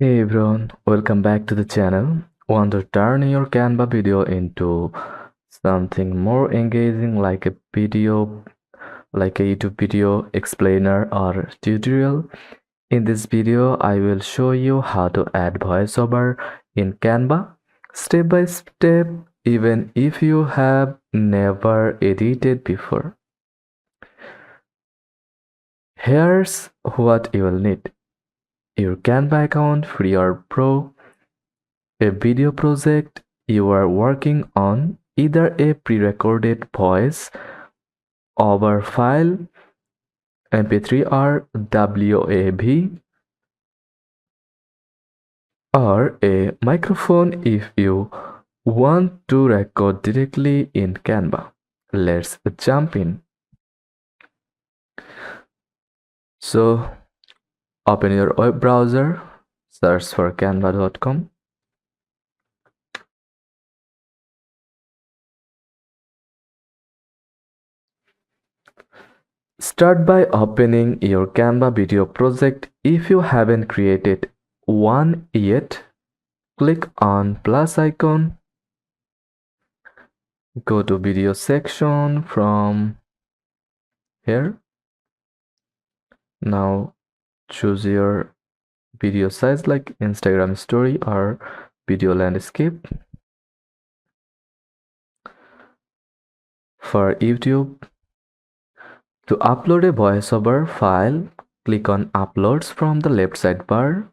Hey everyone, welcome back to the channel. Want to turn your Canva video into something more engaging like a video, like a YouTube video explainer or tutorial? In this video, I will show you how to add voiceover in Canva step by step, even if you have never edited before. Here's what you will need: your Canva account, free or pro, a video project you are working on, either a pre-recorded voice over file, MP3 or WAV, or a microphone if you want to record directly in Canva. Let's jump in. So, open your web browser, search for canva.com. Start by opening your Canva video project. If you haven't created one yet, click on plus icon, go to video section from here. Now choose your video size like Instagram story or video landscape. For YouTube, to upload a voiceover file, click on uploads from the left sidebar.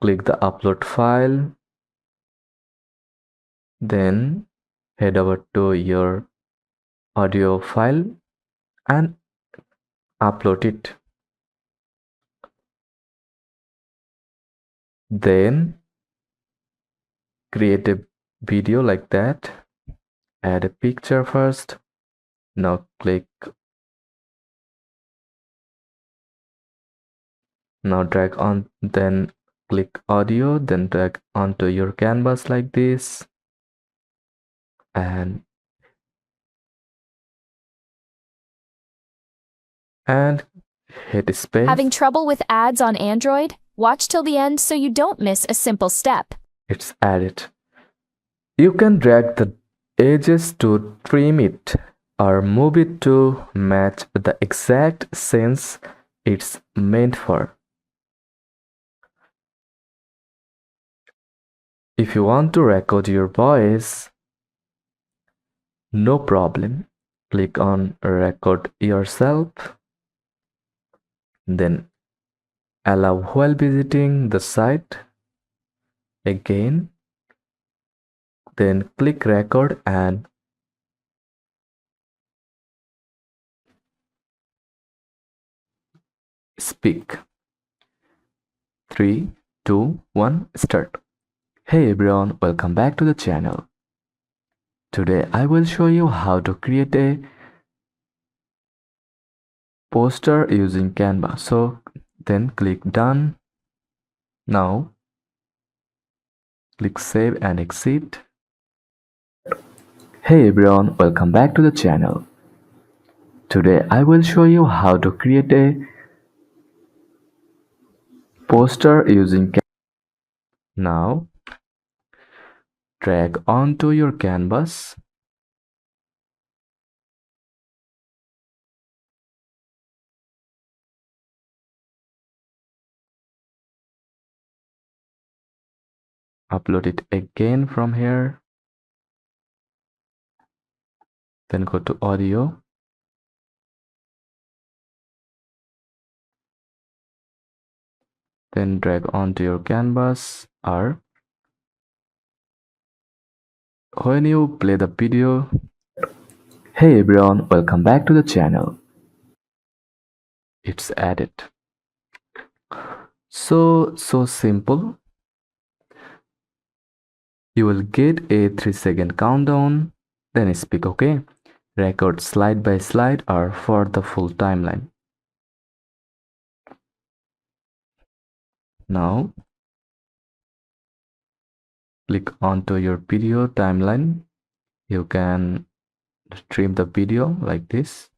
Click the upload file, then head over to your audio file and upload it. Then create a video like that. Add a picture first. Now drag on, then click audio, then drag onto your canvas like this and hit space. Having trouble with ads on Android? Watch till the end so you don't miss a simple step. It's added. You can drag the edges to trim it or move it to match the exact sense it's meant for. If you want to record your voice, no problem. Click on record yourself, then allow while visiting the site again, then click record and speak. 3, 2, 1, start. Hey everyone, welcome back to the channel. Today I will show you how to create a poster using Canva. So then click done. Now click save and exit. Hey everyone, welcome back to the channel. Today I will show you how to create a poster using Canva. Now drag onto your canvas. Upload it again from here. Then go to audio. Then drag onto your canvas, or when you play the video. Hey everyone, welcome back to the channel. It's added. So simple. You will get a 3-second countdown, then speak, okay? Record slide by slide or for the full timeline. Now click onto your video timeline. You can trim the video like this.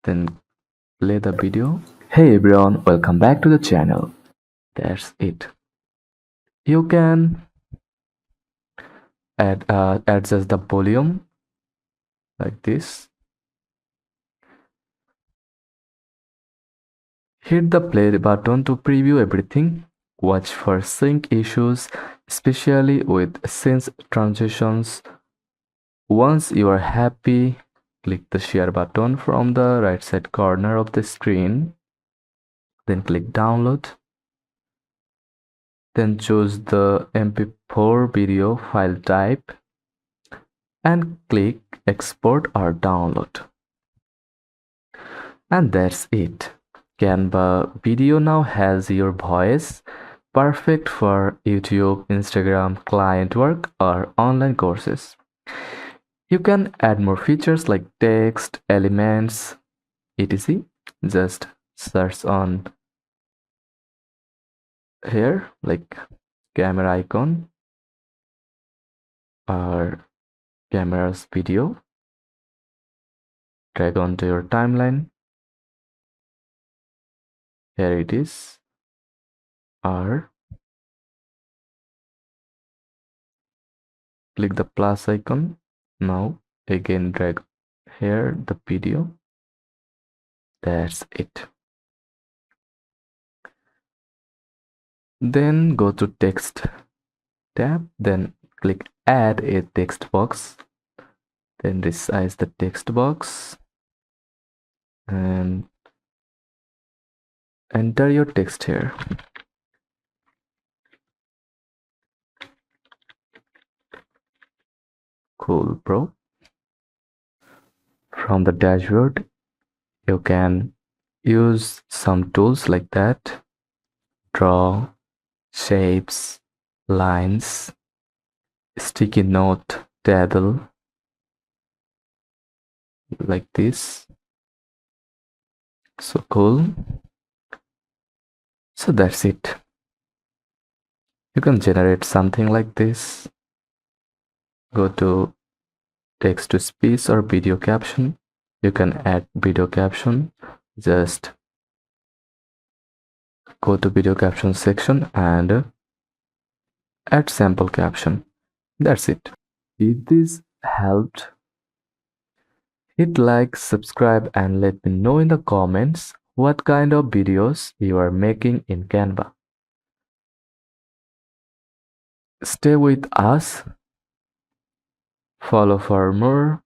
Then play the video. Hey everyone, welcome back to the channel. That's it. You can adjust the volume like this. Hit the play button to preview everything. Watch for sync issues, especially with scenes transitions. Once you are happy, click the share button from the right side corner of the screen. Then click download. Then choose the MP4 video file type and click export or download. And that's it. Canva video now has your voice, perfect for YouTube, Instagram, client work, or online courses. You can add more features like text, elements, etc. Just search on here like camera icon or camera's video. Drag onto your timeline. Here it is. Or click the plus icon. Now again drag here the video. That's it. Then go to text tab, then click add a text box. Then resize the text box and enter your text here. Cool, bro. From the dashboard, you can use some tools like that. Draw, shapes, lines, sticky note table like this. So cool. So that's it. You can generate something like this. Go to text to speech or video caption. You can add video caption. Just go to video caption section and add sample caption. That's it. If this helped, hit like, subscribe, and let me know in the comments what kind of videos you are making in Canva. Stay with us. Follow for more.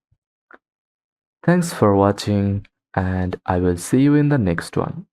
Thanks for watching, and I will see you in the next one.